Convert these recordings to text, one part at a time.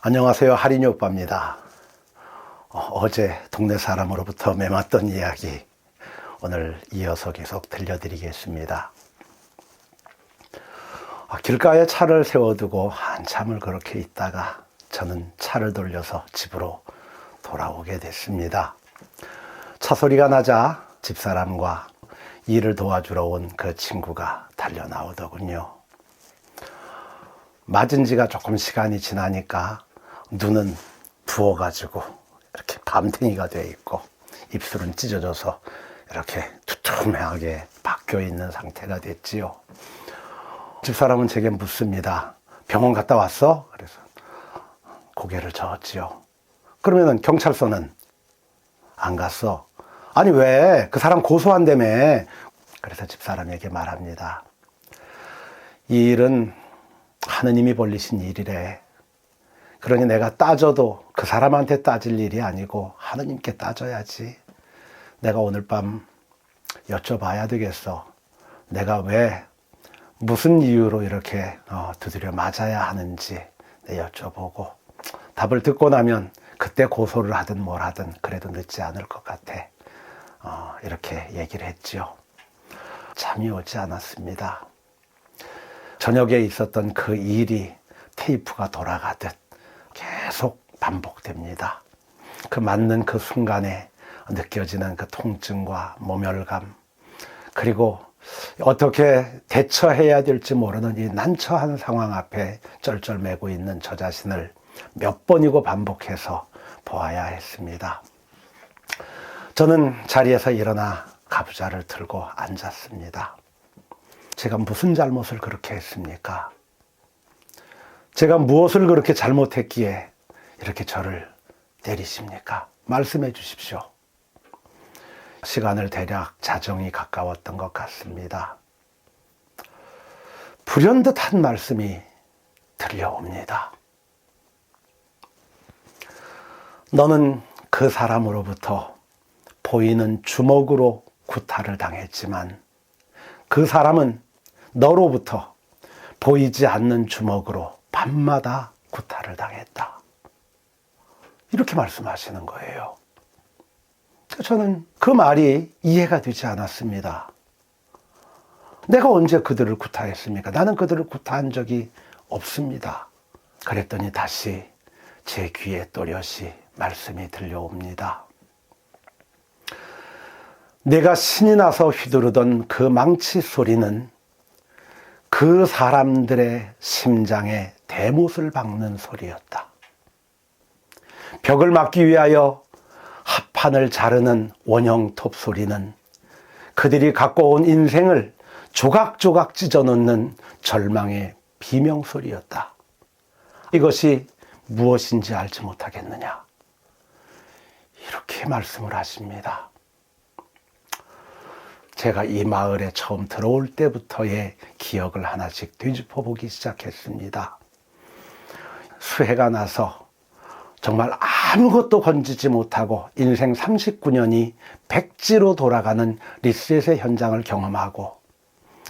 안녕하세요. 할인이 오빠입니다. 어제 동네 사람으로부터 메맞던 이야기 오늘 이어서 계속 들려드리겠습니다. 길가에 차를 세워두고 한참을 그렇게 있다가 저는 차를 돌려서 집으로 돌아오게 됐습니다. 차 소리가 나자 집사람과 일을 도와주러 온 그 친구가 달려 나오더군요. 맞은 지가 조금 시간이 지나니까 눈은 부어가지고 이렇게 밤탱이가 돼 있고 입술은 찢어져서 이렇게 두툼하게 박혀 있는 상태가 됐지요. 집사람은 제게 묻습니다. 병원 갔다 왔어? 그래서 고개를 저었지요. 그러면은 경찰서는 안 갔어. 아니 왜? 그 사람 고소한다며. 그래서 집사람에게 말합니다. 이 일은 하느님이 벌리신 일이래. 그러니 내가 따져도 그 사람한테 따질 일이 아니고 하느님께 따져야지. 내가 오늘 밤 여쭤봐야 되겠어. 내가 왜 무슨 이유로 이렇게 두드려 맞아야 하는지 여쭤보고 답을 듣고 나면 그때 고소를 하든 뭘 하든 그래도 늦지 않을 것 같아. 이렇게 얘기를 했지요. 잠이 오지 않았습니다. 저녁에 있었던 그 일이 테이프가 돌아가듯 계속 반복됩니다. 그 맞는 그 순간에 느껴지는 그 통증과 모멸감, 그리고 어떻게 대처해야 될지 모르는 이 난처한 상황 앞에 쩔쩔매고 있는 저 자신을 몇 번이고 반복해서 보아야 했습니다. 저는 자리에서 일어나 가부좌를 들고 앉았습니다. 제가 무슨 잘못을 그렇게 했습니까? 제가 무엇을 그렇게 잘못했기에 이렇게 저를 때리십니까? 말씀해 주십시오. 시간을 대략 자정이 가까웠던 것 같습니다. 불현듯한 말씀이 들려옵니다. 너는 그 사람으로부터 보이는 주먹으로 구타를 당했지만 그 사람은 너로부터 보이지 않는 주먹으로 밤마다 구타를 당했다. 이렇게 말씀하시는 거예요. 저는 그 말이 이해가 되지 않았습니다. 내가 언제 그들을 구타했습니까? 나는 그들을 구타한 적이 없습니다. 그랬더니 다시 제 귀에 또렷이 말씀이 들려옵니다. 내가 신이 나서 휘두르던 그 망치 소리는 그 사람들의 심장에 대못을 박는 소리였다. 벽을 막기 위하여 합판을 자르는 원형톱 소리는 그들이 갖고 온 인생을 조각조각 찢어놓는 절망의 비명소리였다. 이것이 무엇인지 알지 못하겠느냐. 이렇게 말씀을 하십니다. 제가 이 마을에 처음 들어올 때부터의 기억을 하나씩 되짚어 보기 시작했습니다. 수해가 나서 정말 아무것도 건지지 못하고 인생 39년이 백지로 돌아가는 리셋의 현장을 경험하고,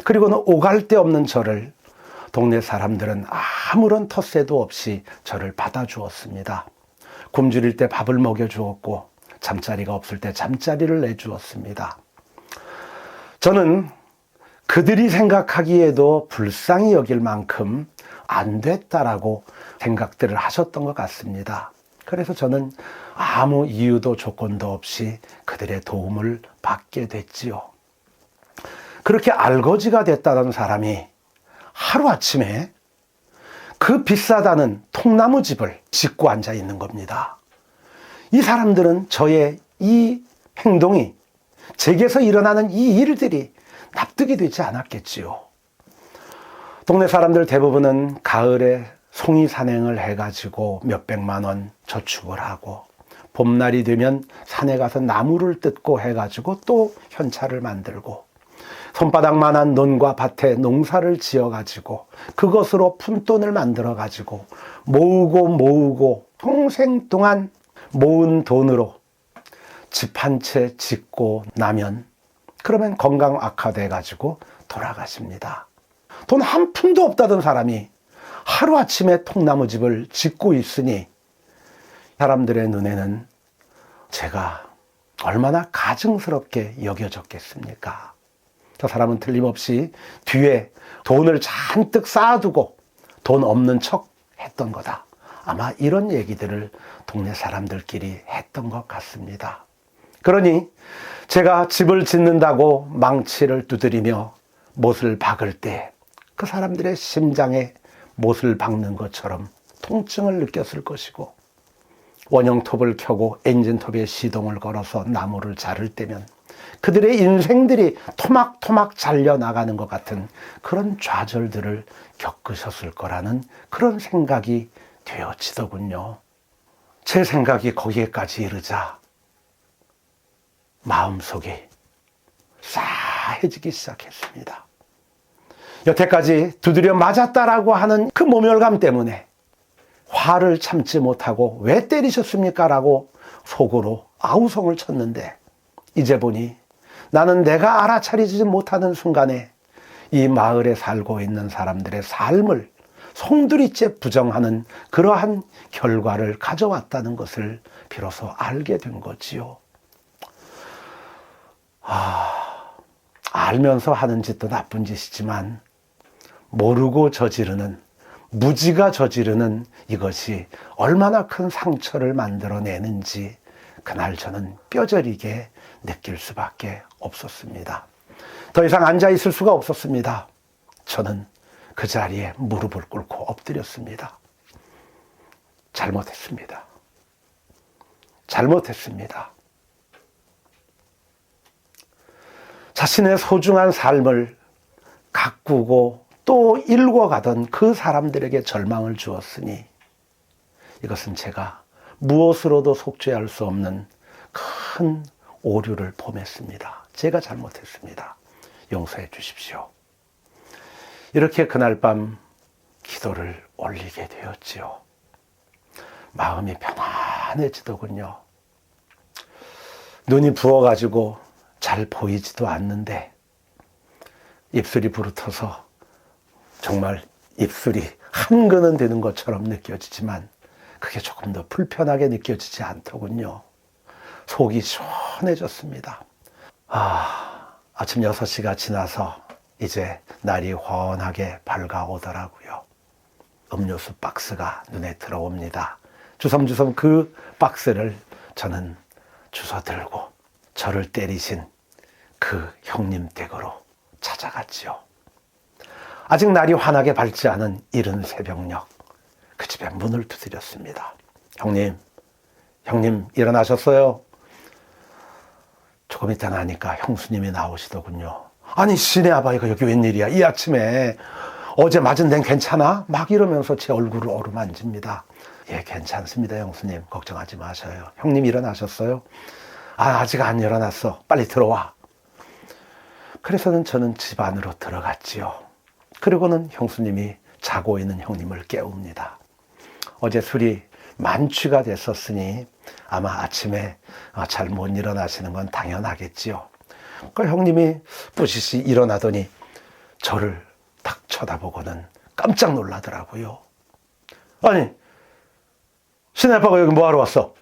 그리고는 오갈 데 없는 저를 동네 사람들은 아무런 텃세도 없이 저를 받아주었습니다. 굶주릴 때 밥을 먹여주었고 잠자리가 없을 때 잠자리를 내주었습니다. 저는 그들이 생각하기에도 불쌍히 여길 만큼 안 됐다라고 생각들을 하셨던 것 같습니다. 그래서 저는 아무 이유도 조건도 없이 그들의 도움을 받게 됐지요. 그렇게 알거지가 됐다던 사람이 하루아침에 그 비싸다는 통나무 집을 짓고 앉아 있는 겁니다. 이 사람들은 저의 이 행동이, 제게서 일어나는 이 일들이 납득이 되지 않았겠지요. 동네 사람들 대부분은 가을에 송이 산행을 해가지고 몇백만 원 저축을 하고 봄날이 되면 산에 가서 나무를 뜯고 해가지고 또 현찰을 만들고 손바닥만한 논과 밭에 농사를 지어가지고 그것으로 푼돈을 만들어가지고 모으고 평생 동안 모은 돈으로 집 한 채 짓고 나면 그러면 건강 악화돼가지고 돌아가십니다. 돈 한 푼도 없다던 사람이 하루아침에 통나무집을 짓고 있으니 사람들의 눈에는 제가 얼마나 가증스럽게 여겨졌겠습니까? 저 사람은 틀림없이 뒤에 돈을 잔뜩 쌓아두고 돈 없는 척 했던 거다. 아마 이런 얘기들을 동네 사람들끼리 했던 것 같습니다. 그러니 제가 집을 짓는다고 망치를 두드리며 못을 박을 때 그 사람들의 심장에 못을 박는 것처럼 통증을 느꼈을 것이고, 원형톱을 켜고 엔진톱에 시동을 걸어서 나무를 자를 때면 그들의 인생들이 토막토막 잘려나가는 것 같은 그런 좌절들을 겪으셨을 거라는 그런 생각이 되어지더군요. 제 생각이 거기에까지 이르자 마음속이 싸해지기 시작했습니다. 여태까지 두드려 맞았다라고 하는 그 모멸감 때문에 화를 참지 못하고 왜 때리셨습니까? 라고 속으로 아우성을 쳤는데, 이제 보니 나는 내가 알아차리지 못하는 순간에 이 마을에 살고 있는 사람들의 삶을 송두리째 부정하는 그러한 결과를 가져왔다는 것을 비로소 알게 된 거지요. 알면서 하는 짓도 나쁜 짓이지만 모르고 저지르는, 무지가 저지르는 이것이 얼마나 큰 상처를 만들어내는지 그날 저는 뼈저리게 느낄 수밖에 없었습니다. 더 이상 앉아 있을 수가 없었습니다. 저는 그 자리에 무릎을 꿇고 엎드렸습니다. 잘못했습니다. 잘못했습니다. 자신의 소중한 삶을 가꾸고 또 일궈가던 그 사람들에게 절망을 주었으니 이것은 제가 무엇으로도 속죄할 수 없는 큰 오류를 범했습니다. 제가 잘못했습니다. 용서해 주십시오. 이렇게 그날 밤 기도를 올리게 되었지요. 마음이 편안해지더군요. 눈이 부어가지고 잘 보이지도 않는데 입술이 부르터서 정말 입술이 한근은 되는 것처럼 느껴지지만 그게 조금 더 불편하게 느껴지지 않더군요. 속이 시원해졌습니다. 아침 6시가 지나서 이제 날이 훤하게 밝아오더라고요. 음료수 박스가 눈에 들어옵니다. 주섬주섬 그 박스를 저는 주워들고 저를 때리신 그 형님 댁으로 찾아갔지요. 아직 날이 환하게 밝지 않은 이른 새벽녘 그 집에 문을 두드렸습니다. 형님 일어나셨어요? 조금 있다 나니까 형수님이 나오시더군요. 아니 시내 아바이가 여기 웬일이야? 이 아침에 어제 맞은 데는 괜찮아? 막 이러면서 제 얼굴을 어루만집니다. 예, 괜찮습니다 형수님. 걱정하지 마셔요. 형님 일어나셨어요? 아직 안 일어났어. 빨리 들어와. 그래서는 저는 집 안으로 들어갔지요. 그리고는 형수님이 자고 있는 형님을 깨웁니다. 어제 술이 만취가 됐었으니 아마 아침에 잘 못 일어나시는 건 당연하겠지요. 그 형님이 뿌시시 일어나더니 저를 딱 쳐다보고는 깜짝 놀라더라고요. 아니, 신혜 아빠가 여기 뭐하러 왔어?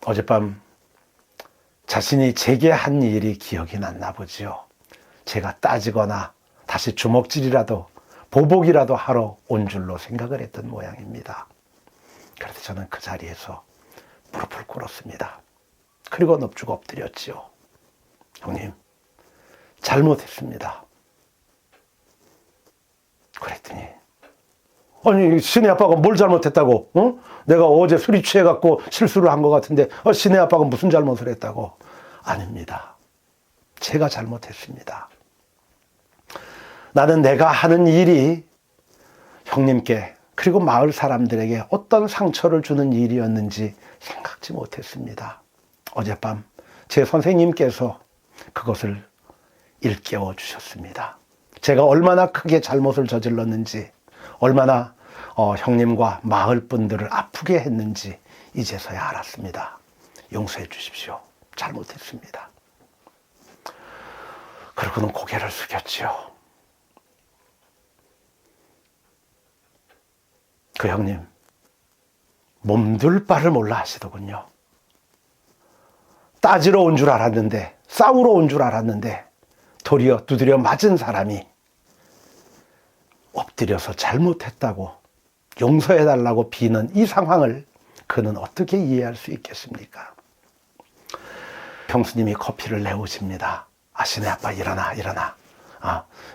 어젯밤 자신이 제게 한 일이 기억이 났나 보지요. 제가 따지거나 다시 주먹질이라도 보복이라도 하러 온 줄로 생각을 했던 모양입니다. 그래서 저는 그 자리에서 무릎을 꿇었습니다. 그리고 넙죽 엎드렸지요. 형님, 잘못했습니다. 그랬더니 아니 신혜 아빠가 뭘 잘못했다고? 내가 어제 술이 취해갖고 실수를 한 것 같은데 신혜 아빠가 무슨 잘못을 했다고? 아닙니다. 제가 잘못했습니다. 나는 내가 하는 일이 형님께 그리고 마을 사람들에게 어떤 상처를 주는 일이었는지 생각지 못했습니다. 어젯밤 제 선생님께서 그것을 일깨워 주셨습니다. 제가 얼마나 크게 잘못을 저질렀는지, 얼마나 형님과 마을 분들을 아프게 했는지 이제서야 알았습니다. 용서해 주십시오. 잘못했습니다. 그러고는 고개를 숙였지요. 그 형님 몸둘 바를 몰라 하시더군요. 따지러 온 줄 알았는데, 싸우러 온 줄 알았는데 도리어 두드려 맞은 사람이 엎드려서 잘못했다고 용서해달라고 비는 이 상황을 그는 어떻게 이해할 수 있겠습니까? 형수님이 커피를 내오십니다. 시내 아빠 일어나.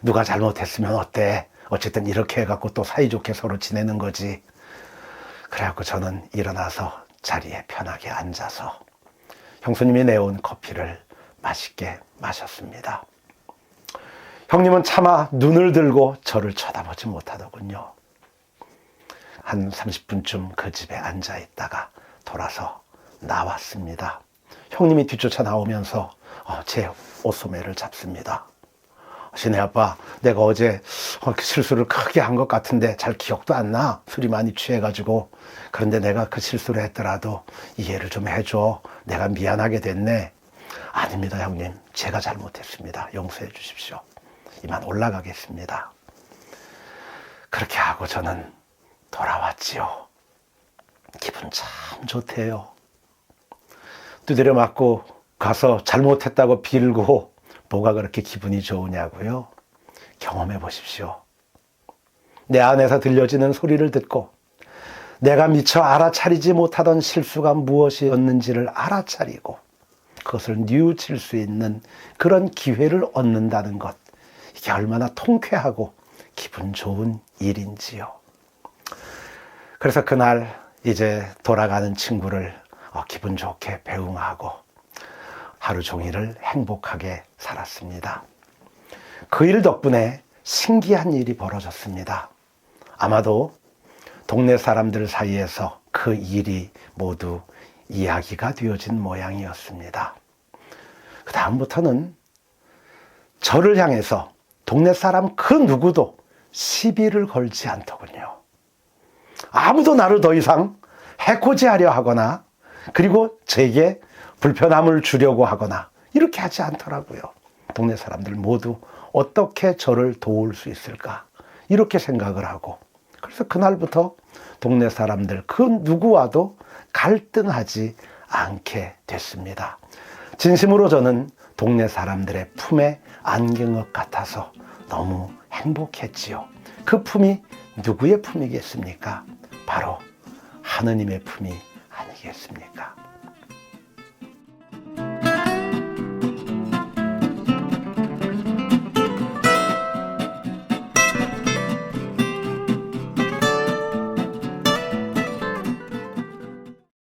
누가 잘못했으면 어때? 어쨌든 이렇게 해갖고 또 사이좋게 서로 지내는 거지. 그래갖고 저는 일어나서 자리에 편하게 앉아서 형수님이 내온 커피를 맛있게 마셨습니다. 형님은 차마 눈을 들고 저를 쳐다보지 못하더군요. 한 30분쯤 그 집에 앉아 있다가 돌아서 나왔습니다. 형님이 뒤쫓아 나오면서 제 옷소매를 잡습니다. 시내 아빠, 내가 어제 실수를 크게 한 것 같은데 잘 기억도 안 나. 술이 많이 취해가지고. 그런데 내가 그 실수를 했더라도 이해를 좀 해줘. 내가 미안하게 됐네. 아닙니다, 형님. 제가 잘못했습니다. 용서해 주십시오. 이만 올라가겠습니다. 그렇게 하고 저는 돌아왔지요. 기분 참 좋대요. 두드려 맞고 가서 잘못했다고 빌고 뭐가 그렇게 기분이 좋으냐고요? 경험해 보십시오. 내 안에서 들려지는 소리를 듣고 내가 미처 알아차리지 못하던 실수가 무엇이었는지를 알아차리고 그것을 뉘우칠 수 있는 그런 기회를 얻는다는 것, 이게 얼마나 통쾌하고 기분 좋은 일인지요. 그래서 그날 이제 돌아가는 친구를 기분 좋게 배웅하고 하루 종일을 행복하게 살았습니다. 그 일 덕분에 신기한 일이 벌어졌습니다. 아마도 동네 사람들 사이에서 그 일이 모두 이야기가 되어진 모양이었습니다. 그 다음부터는 저를 향해서 동네 사람 그 누구도 시비를 걸지 않더군요. 아무도 나를 더 이상 해코지하려 하거나 그리고 제게 불편함을 주려고 하거나 이렇게 하지 않더라고요. 동네 사람들 모두 어떻게 저를 도울 수 있을까 이렇게 생각을 하고, 그래서 그날부터 동네 사람들 그 누구와도 갈등하지 않게 됐습니다. 진심으로 저는 동네 사람들의 품에 안긴 것 같아서 너무 행복했지요. 그 품이 누구의 품이겠습니까? 바로 하느님의 품이 아니겠습니까?